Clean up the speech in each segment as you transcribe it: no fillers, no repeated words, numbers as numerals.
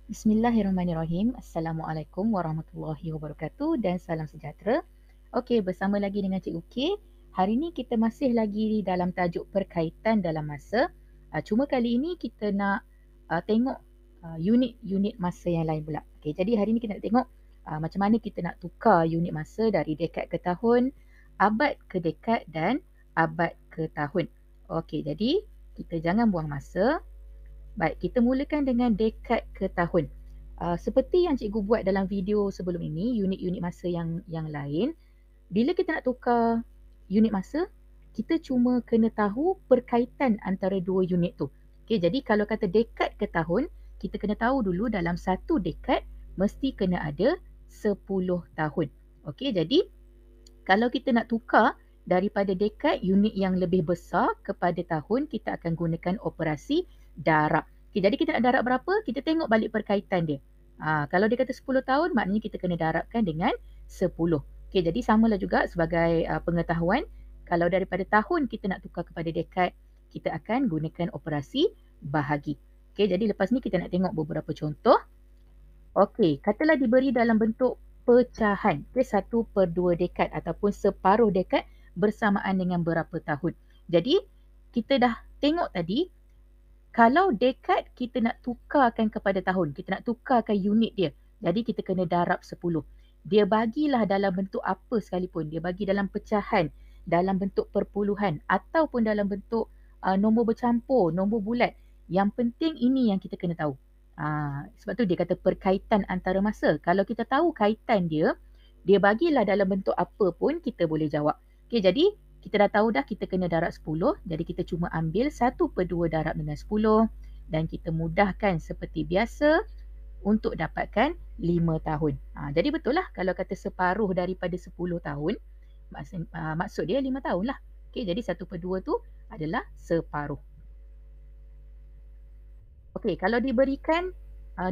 Bismillahirrahmanirrahim. Assalamualaikum warahmatullahi wabarakatuh dan salam sejahtera. Okey, bersama lagi dengan Cikgu K. Hari ini kita masih lagi dalam tajuk perkaitan dalam masa. Cuma kali ini kita nak tengok unit-unit masa yang lain pula. Okey, jadi hari ini kita nak tengok macam mana kita nak tukar unit masa dari dekad ke tahun, abad ke dekad dan abad ke tahun. Okey, jadi kita jangan buang masa. Baik, kita mulakan dengan dekad ke tahun. Seperti yang cikgu buat dalam video sebelum ini, unit-unit masa yang lain, bila kita nak tukar unit masa, kita cuma kena tahu perkaitan antara dua unit tu. Okay, jadi kalau kata dekad ke tahun, kita kena tahu dulu dalam satu dekad mesti kena ada 10 tahun. Okay, jadi kalau kita nak tukar daripada dekad unit yang lebih besar kepada tahun, kita akan gunakan operasi darab. Okay, jadi kita nak darab berapa? Kita tengok balik perkaitan dia. Kalau dia kata 10 tahun, maknanya kita kena darabkan dengan 10. Okay, jadi samalah juga sebagai pengetahuan. Kalau daripada tahun kita nak tukar kepada dekad, kita akan gunakan operasi bahagi. Okay, jadi lepas ni kita nak tengok beberapa contoh. Okey, katalah diberi dalam bentuk pecahan. Okay, 1/2 dekad ataupun separuh dekad bersamaan dengan berapa tahun. Jadi, kita dah tengok tadi, kalau dekad kita nak tukarkan kepada tahun, kita nak tukarkan unit dia. Jadi, kita kena darab 10. Dia bagilah dalam bentuk apa sekalipun. Dia bagi dalam pecahan, dalam bentuk perpuluhan ataupun dalam bentuk nombor bercampur, nombor bulat. Yang penting ini yang kita kena tahu. Sebab tu dia kata perkaitan antara masa. Kalau kita tahu kaitan dia, dia bagilah dalam bentuk apa pun kita boleh jawab. Okay, jadi kita dah tahu dah kita kena darab 10. Jadi kita cuma ambil 1/2 darab dengan 10 dan kita mudahkan seperti biasa untuk dapatkan 5 tahun. Jadi betul lah kalau kata separuh daripada 10 tahun, maksud dia 5 tahun lah. Okay, jadi 1/2 tu adalah separuh. Okey, kalau diberikan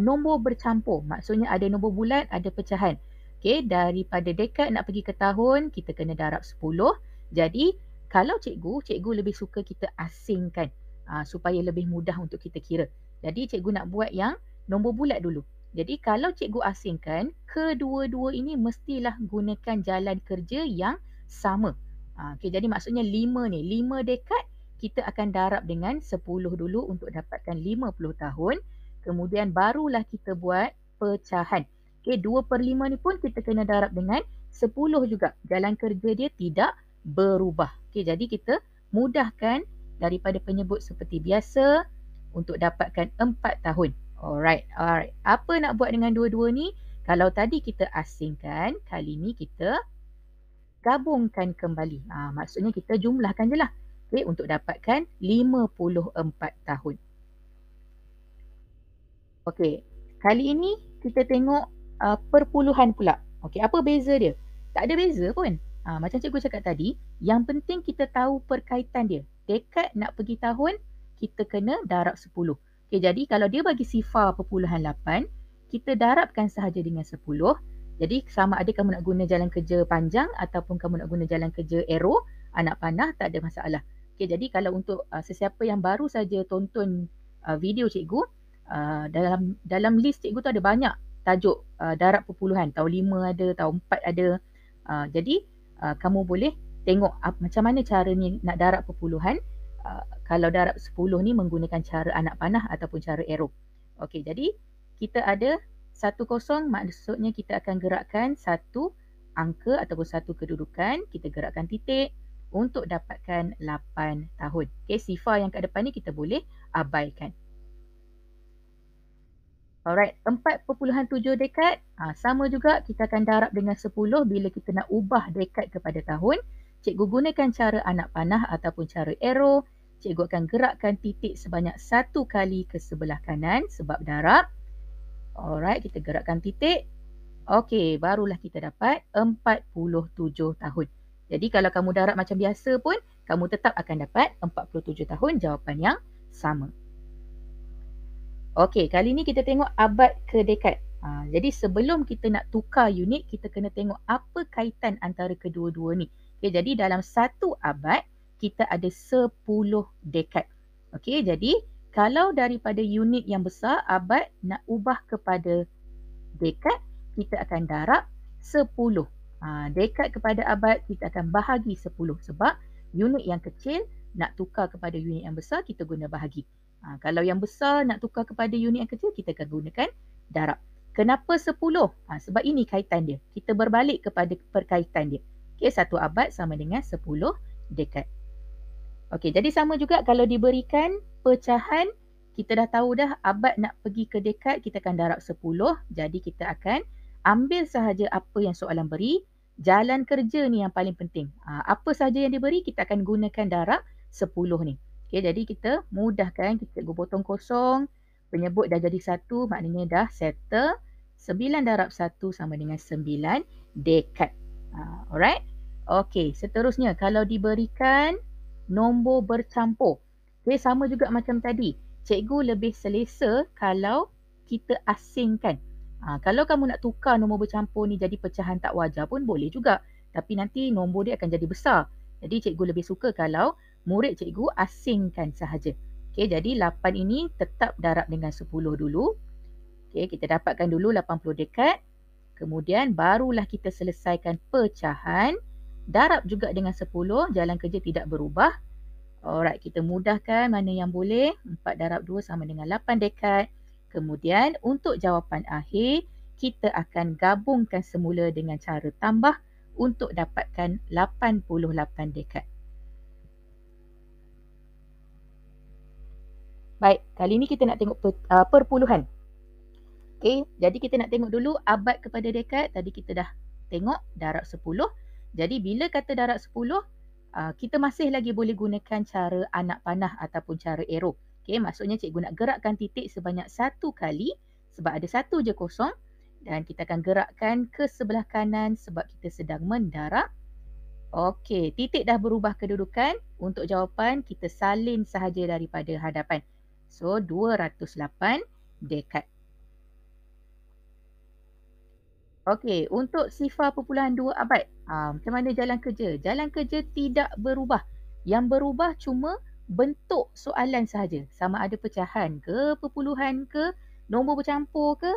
nombor bercampur, maksudnya ada nombor bulat, ada pecahan. Okey, daripada dekad nak pergi ke tahun, kita kena darab 10. Jadi, kalau cikgu lebih suka kita asingkan supaya lebih mudah untuk kita kira. Jadi, cikgu nak buat yang nombor bulat dulu. Jadi, kalau cikgu asingkan, kedua-dua ini mestilah gunakan jalan kerja yang sama. Okey, jadi maksudnya 5 ni, 5 dekad kita akan darab dengan 10 dulu untuk dapatkan 50 tahun. Kemudian barulah kita buat pecahan. Okey, 2/5 ni pun kita kena darab dengan 10 juga. Jalan kerja dia tidak berubah. Okey, jadi kita mudahkan daripada penyebut seperti biasa untuk dapatkan 4 tahun. Alright. Apa nak buat dengan dua-dua ni? Kalau tadi kita asingkan, kali ni kita gabungkan kembali. Maksudnya kita jumlahkan je lah. Okay, untuk dapatkan 54 tahun. Okey, kali ini kita tengok perpuluhan pula. Okey, apa beza dia? Tak ada beza pun. Macam cikgu cakap tadi, yang penting kita tahu perkaitan dia. Dekad nak pergi tahun, kita kena darab 10. Okey, jadi kalau dia bagi sifar perpuluhan 8, kita darabkan sahaja dengan 10. Jadi sama ada kamu nak guna jalan kerja panjang ataupun kamu nak guna jalan kerja arrow, anak panah, tak ada masalah. Okay, jadi kalau untuk sesiapa yang baru saja tonton video cikgu, dalam list cikgu tu ada banyak tajuk darab perpuluhan. Tahun 5 ada, tahun 4 ada. Jadi kamu boleh tengok macam mana cara ni nak darab perpuluhan. Kalau darab 10 ni menggunakan cara anak panah ataupun cara arrow. Okey, jadi kita ada 10, maksudnya kita akan gerakkan satu angka ataupun satu kedudukan. Kita gerakkan titik untuk dapatkan 8 tahun. Okay, sifar yang kat depan ni kita boleh abaikan. Alright, 4/7 dekad. Sama juga kita akan darab dengan 10 bila kita nak ubah dekad kepada tahun. Cikgu gunakan cara anak panah ataupun cara arrow. Cikgu akan gerakkan titik sebanyak 1 kali ke sebelah kanan sebab darab. Alright, kita gerakkan titik. Okey, barulah kita dapat 47 tahun. Jadi kalau kamu darab macam biasa pun, kamu tetap akan dapat 47 tahun, jawapan yang sama. Okey, kali ni kita tengok abad ke dekad. Jadi sebelum kita nak tukar unit, kita kena tengok apa kaitan antara kedua-dua ni. Okey, jadi dalam satu abad, kita ada 10 dekad. Okey, jadi kalau daripada unit yang besar, abad nak ubah kepada dekad, kita akan darab 10. Dekad kepada abad, kita akan bahagi 10. Sebab unit yang kecil nak tukar kepada unit yang besar, kita guna bahagi. Kalau yang besar nak tukar kepada unit yang kecil, kita akan gunakan darab. Kenapa 10? Sebab ini kaitan dia. Kita berbalik kepada perkaitan dia. Okay, 1 abad sama dengan 10 dekad. Okey, jadi sama juga kalau diberikan pecahan, kita dah tahu dah abad nak pergi ke dekad, kita akan darab 10. Jadi kita akan ambil sahaja apa yang soalan beri. Jalan kerja ni yang paling penting. Apa sahaja yang diberi, kita akan gunakan darab 10 ni. Okey, jadi kita mudahkan, kita potong kosong. Penyebut dah jadi 1, maknanya dah settle. 9 darab 1 sama dengan 9 dekad. Alright. Okey, seterusnya kalau diberikan nombor bercampur. Okay, sama juga macam tadi. Cikgu lebih selesa kalau kita asingkan. Kalau kamu nak tukar nombor bercampur ni jadi pecahan tak wajar pun boleh juga. Tapi nanti nombor dia akan jadi besar. Jadi cikgu lebih suka kalau murid cikgu asingkan sahaja. Okay, jadi 8 ini tetap darab dengan 10 dulu. Okay, kita dapatkan dulu 80 dekad. Kemudian barulah kita selesaikan pecahan. Darab juga dengan 10, jalan kerja tidak berubah. Alright, kita mudahkan mana yang boleh. 4 darab 2 sama dengan 8 dekad. Kemudian untuk jawapan akhir, kita akan gabungkan semula dengan cara tambah untuk dapatkan 88 dekad. Baik, kali ini kita nak tengok perpuluhan. Okay, jadi kita nak tengok dulu abad kepada dekad. Tadi kita dah tengok darab 10. Jadi bila kata darab 10, kita masih lagi boleh gunakan cara anak panah ataupun cara arrow. Okay, maksudnya cikgu nak gerakkan titik sebanyak 1 kali sebab ada 1 je kosong. Dan kita akan gerakkan ke sebelah kanan sebab kita sedang mendarab. Okey, titik dah berubah kedudukan. Untuk jawapan, kita salin sahaja daripada hadapan. So, 208 dekad. Okey, untuk sifar perpuluhan 2 abad, macam mana jalan kerja? Jalan kerja tidak berubah. Yang berubah cuma bentuk soalan sahaja. Sama ada pecahan ke, perpuluhan ke, nombor bercampur ke,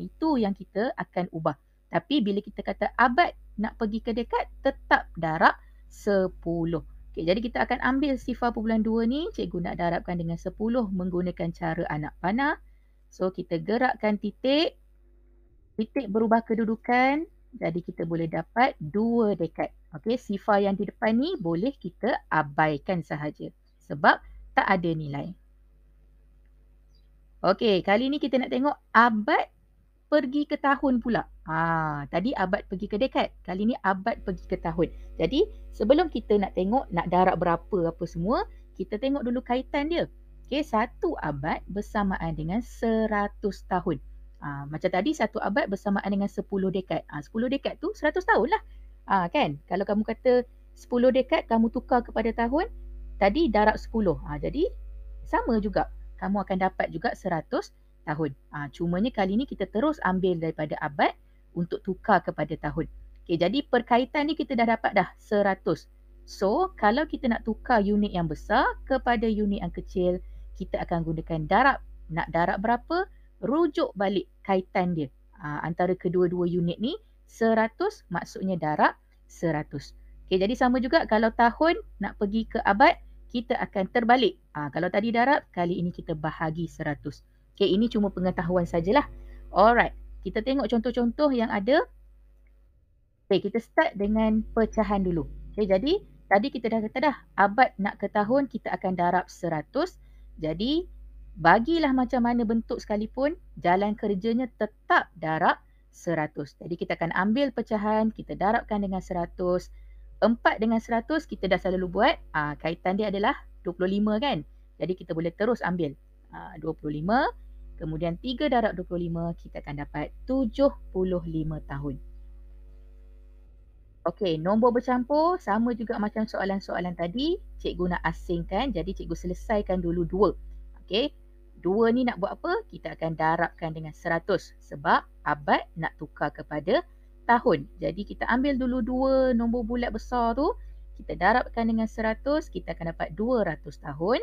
itu yang kita akan ubah. Tapi bila kita kata abad nak pergi ke dekad, tetap darab 10. Okey, jadi kita akan ambil sifar perpuluhan 2 ni, cikgu nak darabkan dengan 10 menggunakan cara anak panah. So, kita gerakkan titik. Titik berubah kedudukan, jadi kita boleh dapat 2 dekad. Okey, sifar yang di depan ni boleh kita abaikan sahaja sebab tak ada nilai. Okey, kali ni kita nak tengok abad pergi ke tahun pula. Tadi abad pergi ke dekad, kali ni abad pergi ke tahun. Jadi, sebelum kita nak tengok nak darab berapa apa semua, kita tengok dulu kaitan dia. Okey, 1 abad bersamaan dengan 100 tahun. Macam tadi 1 abad bersamaan dengan 10 dekad. 10 dekad tu 100 tahun lah. Kan? Kalau kamu kata 10 dekad kamu tukar kepada tahun, tadi darab 10. Jadi sama juga. Kamu akan dapat juga 100 tahun. Cumanya kali ni kita terus ambil daripada abad untuk tukar kepada tahun. Okay, jadi perkaitan ni kita dah dapat dah 100. So, kalau kita nak tukar unit yang besar kepada unit yang kecil, kita akan gunakan darab. Nak darab berapa? Rujuk balik kaitan dia. Antara kedua-dua unit ni, 100 maksudnya darab 100. Okay, jadi sama juga kalau tahun nak pergi ke abad, kita akan terbalik. Kalau tadi darab, kali ini kita bahagi 100. Okay, ini cuma pengetahuan sajalah. Alright, kita tengok contoh-contoh yang ada. Okay, kita start dengan pecahan dulu. Okay, jadi tadi kita dah kata dah, abad nak ke tahun, kita akan darab 100. Jadi, bagilah macam mana bentuk sekalipun, jalan kerjanya tetap darab 100. Jadi kita akan ambil pecahan, kita darabkan dengan 100. 4 dengan 100 kita dah selalu buat. Kaitan dia adalah 25 kan. Jadi kita boleh terus ambil 25. Kemudian 3 darab 25 kita akan dapat 75 tahun. Okey, nombor bercampur sama juga macam soalan-soalan tadi. Cikgu nak asingkan, jadi cikgu selesaikan dulu 2. Okey, 2 ni nak buat apa? Kita akan darabkan dengan 100 sebab abad nak tukar kepada tahun. Jadi kita ambil dulu 2 nombor bulat besar tu, kita darabkan dengan 100, kita akan dapat 200 tahun.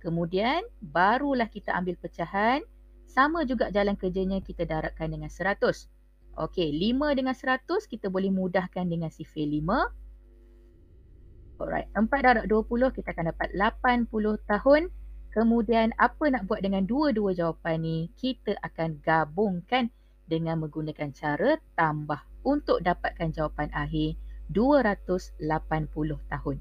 Kemudian barulah kita ambil pecahan. Sama juga jalan kerjanya kita darabkan dengan 100. Okey, 5 dengan 100 kita boleh mudahkan dengan sifir 5. Alright, 4 darab 20 kita akan dapat 80 tahun. Kemudian apa nak buat dengan dua-dua jawapan ni? Kita akan gabungkan dengan menggunakan cara tambah untuk dapatkan jawapan akhir 280 tahun.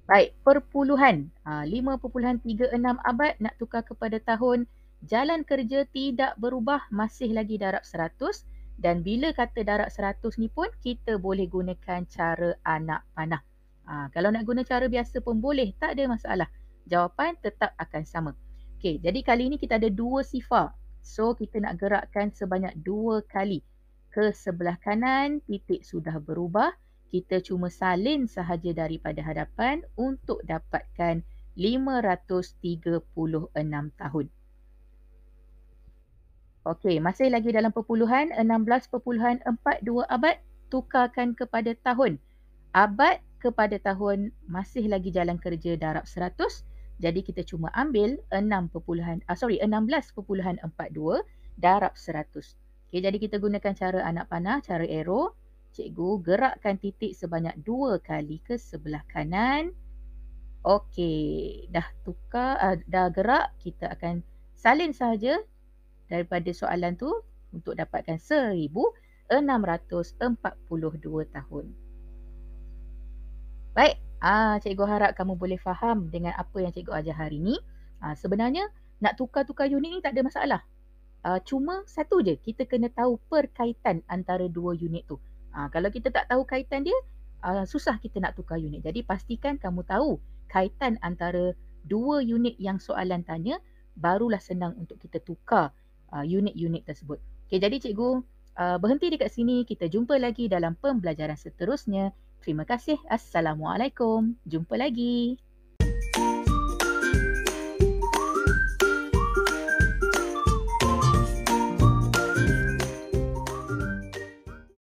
Baik, perpuluhan. 5.36 abad nak tukar kepada tahun. Jalan kerja tidak berubah, masih lagi darab 100. Dan bila kata darab 100 ni pun, kita boleh gunakan cara anak panah. Kalau nak guna cara biasa pun boleh, tak ada masalah. Jawapan tetap akan sama. Okey, jadi kali ini kita ada 2 sifar. So, kita nak gerakkan sebanyak 2 kali. Ke sebelah kanan, titik sudah berubah. Kita cuma salin sahaja daripada hadapan untuk dapatkan 536 tahun. Okey, masih lagi dalam perpuluhan, 16.42 abad, tukarkan kepada tahun. Abad kepada tahun, masih lagi jalan kerja darab 100. Jadi kita cuma ambil 16.42 darab 100. Okey, jadi kita gunakan cara anak panah, cara arrow. Cikgu gerakkan titik sebanyak 2 kali ke sebelah kanan. Okey, dah tukar, dah gerak. Kita akan salin sahaja daripada soalan tu untuk dapatkan 1642 tahun. Baik, cikgu harap kamu boleh faham dengan apa yang cikgu ajar hari ni. Sebenarnya nak tukar-tukar unit ni tak ada masalah. Cuma satu je, kita kena tahu perkaitan antara dua unit tu. Kalau kita tak tahu kaitan dia, susah kita nak tukar unit. Jadi pastikan kamu tahu kaitan antara dua unit yang soalan tanya, barulah senang untuk kita tukar unit-unit tersebut. Okay, jadi cikgu berhenti dekat sini. Kita jumpa lagi dalam pembelajaran seterusnya. Terima kasih. Assalamualaikum. Jumpa lagi.